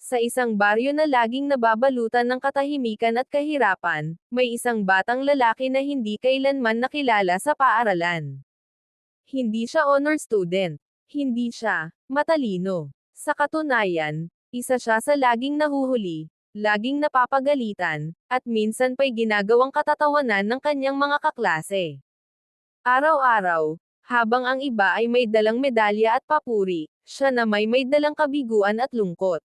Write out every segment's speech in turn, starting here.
Sa isang baryo na laging nababalutan ng katahimikan at kahirapan, may isang batang lalaki na hindi kailanman nakilala sa paaralan. Hindi siya honor student. Hindi siya matalino. Sa katunayan, isa siya sa laging nahuhuli, laging napapagalitan, at minsan pa'y ginagawang katatawanan ng kanyang mga kaklase. Araw-araw, habang ang iba ay may dalang medalya at papuri, siya na may dalang kabiguan at lungkot.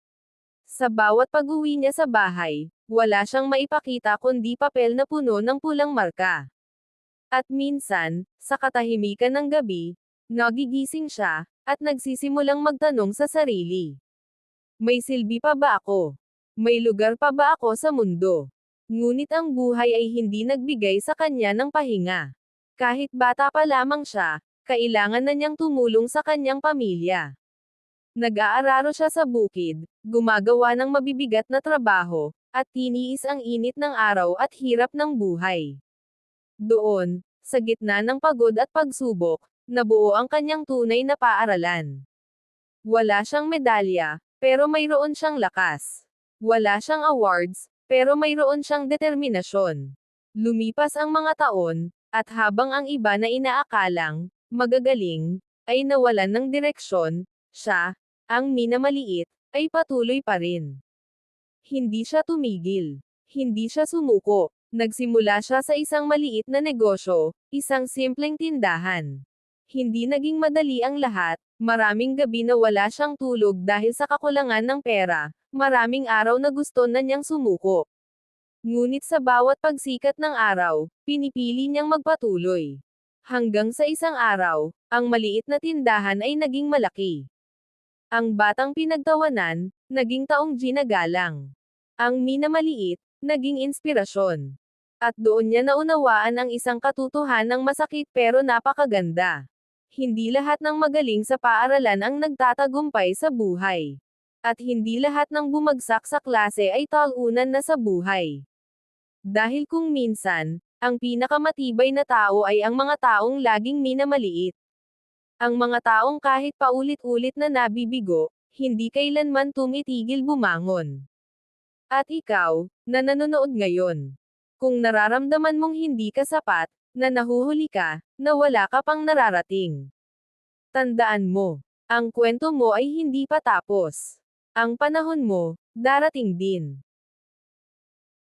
Sa bawat pag-uwi niya sa bahay, wala siyang maipakita kundi papel na puno ng pulang marka. At minsan, sa katahimikan ng gabi, nagigising siya, at nagsisimulang magtanong sa sarili. May silbi pa ba ako? May lugar pa ba ako sa mundo? Ngunit ang buhay ay hindi nagbigay sa kanya ng pahinga. Kahit bata pa lamang siya, kailangan na niyang tumulong sa kanyang pamilya. Nag-aararo siya sa bukid, gumagawa ng mabibigat na trabaho, at tiniis ang init ng araw at hirap ng buhay. Doon, sa gitna ng pagod at pagsubok, nabuo ang kanyang tunay na paaralan. Wala siyang medalya, pero mayroon siyang lakas. Wala siyang awards, pero mayroon siyang determinasyon. Lumipas ang mga taon, at habang ang iba na inaakalang magagaling, ay nawalan ng direksyon, siya, ang minamaliit, ay patuloy pa rin. Hindi siya tumigil. Hindi siya sumuko. Nagsimula siya sa isang maliit na negosyo, isang simpleng tindahan. Hindi naging madali ang lahat, maraming gabi na wala siyang tulog dahil sa kakulangan ng pera, maraming araw na gusto na niyang sumuko. Ngunit sa bawat pagsikat ng araw, pinipili niyang magpatuloy. Hanggang sa isang araw, ang maliit na tindahan ay naging malaki. Ang batang pinagtawanan, naging taong ginagalang. Ang minamaliit, naging inspirasyon. At doon niya naunawaan ang isang katotohanang masakit pero napakaganda. Hindi lahat ng magaling sa paaralan ang nagtatagumpay sa buhay. At hindi lahat ng bumagsak sa klase ay talunan na sa buhay. Dahil kung minsan, ang pinakamatibay na tao ay ang mga taong laging minamaliit. Ang mga taong kahit paulit-ulit na nabibigo, hindi kailanman tumitigil bumangon. At ikaw, na nanonood ngayon. Kung nararamdaman mong hindi ka sapat, na nahuhuli ka, na wala ka pang nararating. Tandaan mo, ang kwento mo ay hindi pa tapos. Ang panahon mo, darating din.